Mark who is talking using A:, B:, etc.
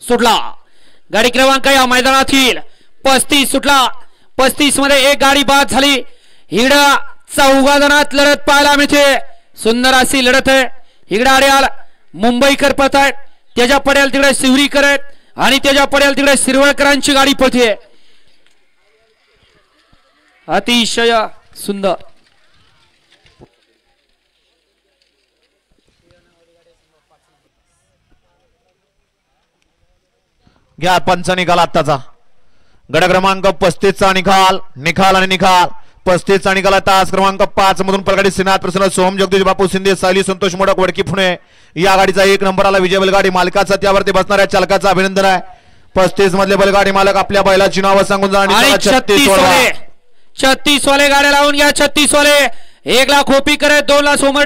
A: सुटला गाडी क्रमांक या मैदानातील 35 सुटला। 35 मध्ये एक गाडी बाद झाली। हिगडा चौघा जणात लढत पाहायला मिळते। सुंदर अशी लढत आहे। हिगडा अड्याल मुंबईकर पळतायत, त्याच्या पड्याल तिकडे शिवरीकर आहेत आणि त्याच्या पड्याल तिकडे शिरवळकरांची गाडी पळते। अतिशय सुंदर
B: घ्या पंच निकाल आत्ताचा गड क्रमांक 35 चा निकाल आणि निकाल 35 चा निकाल तास क्रमांक 5 मधून पलगाडी श्रीनाथ प्रसन्न सोम जगदीश बापू शिंदे सायली संतोष मोडक वडकी पुणे या गाडीचा 1 नंबर आला। विजय बैलगाडी मालकाचा त्यावरती बसणाऱ्या चालकाचा अभिनंदन आहे। 35 मधले बैलगाडी मालक आपल्या बैलाची नावं सांगून जाणार।
A: 36 वाले गाड्या लावून घ्या। 36 वाले 1 लाख ओपी करत 2 लाख सोमर